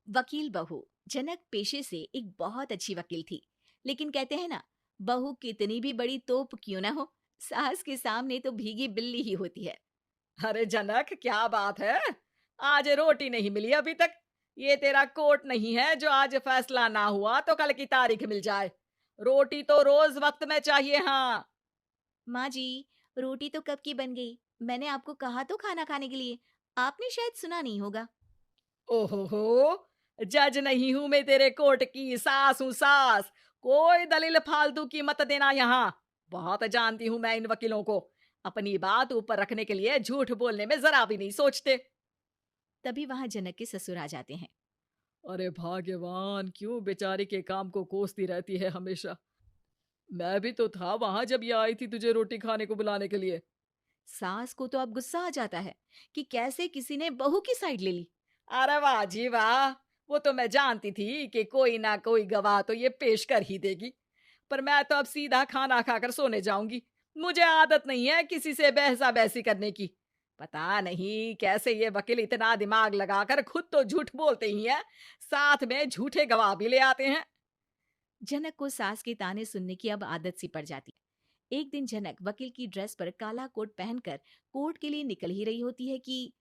वकील बहू। जनक पेशे से एक बहुत अच्छी वकील थी, लेकिन कहते हैं ना, बहू कितनी भी बड़ी तोप क्यों ना हो, सास के सामने तो भीगी बिल्ली ही होती है। अरे जनक, क्या बात है? आज रोटी नहीं मिली अभी तक। ये तेरा कोर्ट नहीं है जो आज फैसला ना हुआ तो कल की तारीख मिल जाए। रोटी तो रोज वक्त में चाहिए। हाँ। माँ जी, रोटी तो कब की बन गई। मैंने आपको कहा तो खाना खाने के लिए, आपने शायद सुना नहीं होगा। ओहो हो, जज नहीं हूं मैं तेरे कोर्ट की, सास हूं सास। कोई दलील फालतू की मत देना यहाँ। बहुत जानती हूं मैं इन वकीलों को। अपनी बात ऊपर रखने के लिए झूठ बोलने में जरा भी नहीं सोचते। तभी वहां जनक के ससुर आ जाते हैं। अरे भाग्यवान, क्यों बेचारी के काम को कोसती रहती है हमेशा। मैं भी तो था वहां जब ये आई थी तुझे रोटी खाने को बुलाने के लिए। सास को तो अब गुस्सा आ जाता है कि कैसे किसी ने बहू की साइड ले ली। अरे वाह जी वाह। वो तो मैं जानती थी कि कोई ना कोई गवाह तो ये पेश कर ही देगी। पर मैं तो अब सीधा खाना खाकर सोने जाऊंगी। मुझे आदत नहीं है किसी से बहसा बहसी करने की। पता नहीं कैसे ये वकील इतना दिमाग लगाकर खुद तो झूठ बोलते ही हैं, साथ में झूठे गवाह भी ले आते हैं। जनक को सास के ताने सुनने की अब आदत सी पड़ जाती है। एक दिन जनक वकील की ड्रेस पर काला कोट पहनकर कोर्ट के लिए निकल ही रही होती है कि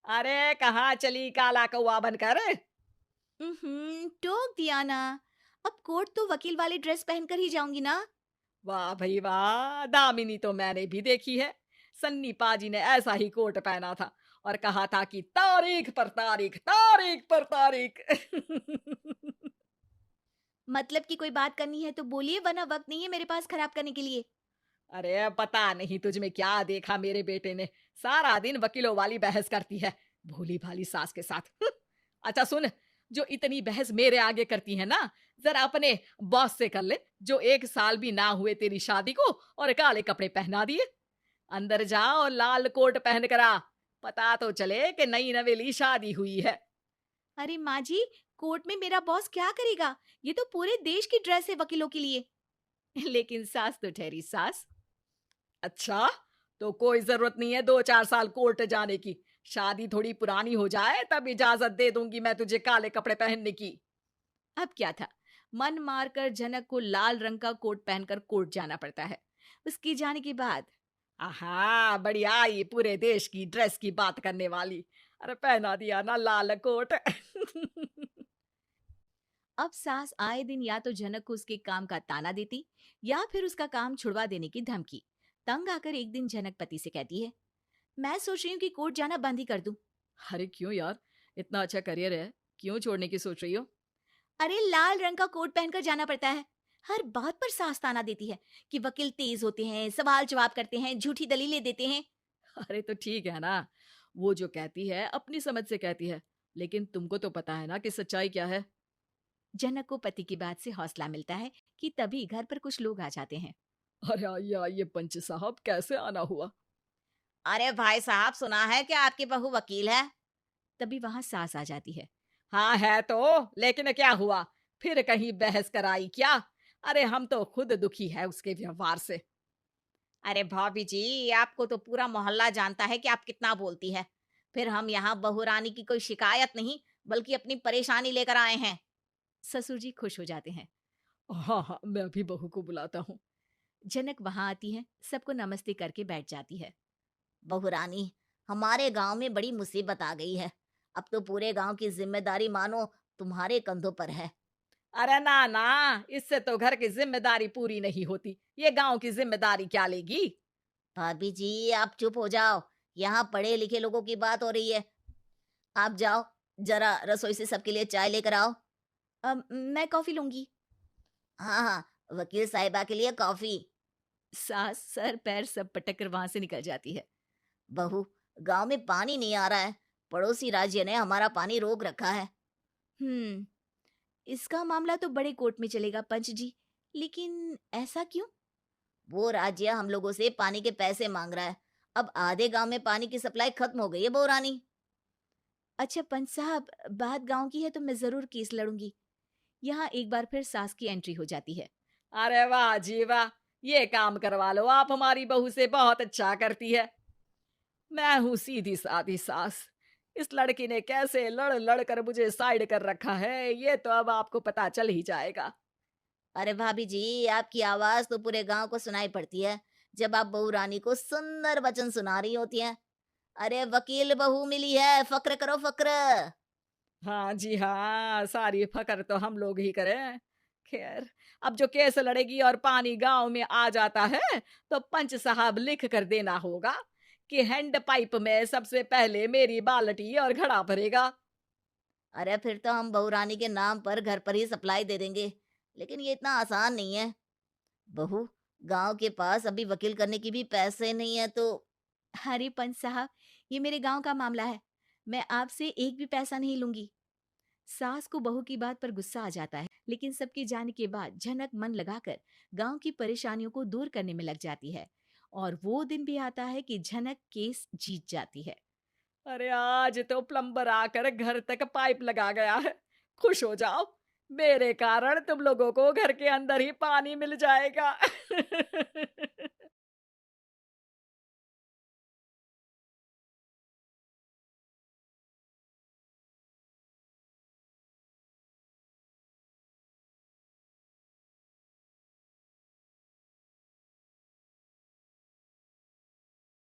अरे कहाँ चली काला कौवा बनकर? टोक दिया ना। अब कोर्ट तो वकील वाली ड्रेस पहनकर ही जाऊंगी ना। वाह भाई वाह, दामिनी तो मैंने भी देखी है। सन्नी पाजी ने ऐसा ही कोट पहना था और कहा था कि तारीख पर तारीख, तारीख पर तारीख। मतलब कि कोई बात करनी है तो बोलिए, वरना वक्त नहीं है मेरे पास खराब करने के लिए। अरे पता नहीं तुझ में क्या देखा मेरे बेटे ने, सारा दिन वकीलों वाली बहस करती है, भोली भाली सास के साथ। अच्छा सुन, जो इतनी बहस मेरे आगे करती है ना, जरा अपने बॉस से कर ले, जो 1 साल भी ना हुए तेरी शादी को और काले कपड़े पहना दिए। अंदर जा और लाल कोट पहन कर आ, पता तो चले कि नई नवेली शादी हुई है। अरे माँ जी, कोर्ट में मेरा बॉस क्या करेगा? ये तो पूरे देश की ड्रेस है वकीलों के लिए। लेकिन सास तो ठहरी सास। अच्छा, तो कोई जरूरत नहीं है 2-4 साल कोर्ट जाने की। शादी थोड़ी पुरानी हो जाए तब इजाजत दे दूंगी मैं तुझे काले कपड़े पहनने की। अब क्या था, मन मारकर जनक को लाल रंग का कोट पहनकर कोर्ट जाना पड़ता है। उसके जाने के बाद आहा, बढ़िया आई पूरे देश की ड्रेस की बात करने वाली। अरे पहना दिया ना लाल कोट। अब सास आए दिन या तो जनक को उसके काम का ताना देती, या फिर उसका काम छुड़वा देने की धमकी। तंग आकर एक दिन जनक पति से कहती है, मैं सोच रही हूँ कि कोर्ट जाना बंद ही कर दूं। अरे क्यों यार, इतना अच्छा करियर है, क्यों छोड़ने की सोच रही हो? अरे लाल रंग का कोट पहनकर जाना पड़ता है। हर बात पर सास ताना देती है कि वकील तेज होते हैं, सवाल जवाब करते हैं, झूठी दलीलें देते हैं। अरे तो ठीक है ना, वो जो कहती है अपनी समझ से कहती है, लेकिन तुमको तो पता है ना कि सच्चाई क्या है। जनक को पति की बात से हौसला मिलता है कि तभी घर पर कुछ लोग आ जाते हैं। अरे ये पंच साहब कैसे आना हुआ? अरे भाई साहब, सुना है कि आपकी बहू वकील है। तभी वहां सास आ जाती है। हाँ है तो, लेकिन क्या हुआ? फिर कहीं बहस कराई क्या? अरे हम तो खुद दुखी है उसके व्यवहार से। अरे भाभी जी, आपको तो पूरा मोहल्ला जानता है कि आप कितना बोलती है। फिर हम यहाँ बहू रानी की कोई शिकायत नहीं, बल्कि अपनी परेशानी लेकर आए हैं। ससुर जी खुश हो जाते हैं। हाँ हाँ, मैं भी बहू को बुलाता हूँ। जनक वहां आती है, सबको नमस्ते करके बैठ जाती है। बहू रानी, हमारे गांव में बड़ी मुसीबत आ गई है। अब तो पूरे गांव की जिम्मेदारी मानो तुम्हारे कंधों पर है। अरे ना ना, इससे तो घर की जिम्मेदारी पूरी नहीं होती, ये गांव की जिम्मेदारी क्या लेगी? भाभी जी, आप चुप हो जाओ। यहाँ पढ़े लिखे लोगों की बात हो रही है। आप जाओ, जरा रसोई से सबके लिए चाय लेकर आओ। मैं कॉफी लूंगी। हाँ हाँ, वकील साहिबा के लिए कॉफी। सास सर पैर सब पटक कर वहां से निकल जाती है। बहू, गांव में पानी नहीं आ रहा है। पड़ोसी राज्य ने हमारा पानी रोक रखा है। हम्म, इसका मामला तो बड़े कोर्ट में चलेगा पंच जी, लेकिन ऐसा क्यों? वो राज्य हम लोगों से पानी के पैसे मांग रहा है। अब आधे गांव में पानी की सप्लाई खत्म हो गई है, बहुरानी। अच्छा पंच साहब, बात गांव की है तो मैं जरूर केस लड़ूंगी। यहाँ एक बार फिर सास की एंट्री हो जाती है। अरे वाह जी वाह, ये काम करवा लो आप हमारी बहू से, बहुत अच्छा करती है। मैं हूं सीधी सादी सास, इस लड़की ने कैसे लड़ लड़ कर मुझे साइड कर रखा है, ये तो अब आपको पता चल ही जाएगा। अरे भाभी जी, आपकी आवाज तो पूरे गांव को सुनाई पड़ती है जब आप बहू रानी को सुंदर वचन सुना रही होती हैं। अरे वकील बहू मिली है, फक्र करो फक्र। हाँ जी हाँ, सारी फ़क्र तो हम लोग ही करें। ख़ैर, अब जो केस लड़ेगी और पानी गाँव में आ जाता है, तो पंच साहब लिख कर देना होगा कि हैंड पाइप में सबसे पहले मेरी बाल्टी और घड़ा भरेगा। अरे फिर तो हम बहू रानी के नाम पर घर पर ही सप्लाई दे देंगे, लेकिन ये इतना आसान नहीं है। बहू, गांव के पास अभी वकील करने की भी पैसे नहीं है तो। अरे पंच साहब, ये मेरे गांव का मामला है, मैं आपसे एक भी पैसा नहीं लूंगी। सास को बहू की बात पर गुस्सा आ जाता है, लेकिन सबके जाने के बाद झनक मन लगाकर गांव की परेशानियों को दूर करने में लग जाती है। और वो दिन भी आता है कि झनक केस जीत जाती है। अरे आज तो प्लम्बर आकर घर तक पाइप लगा गया है। खुश हो जाओ, मेरे कारण तुम लोगों को घर के अंदर ही पानी मिल जाएगा।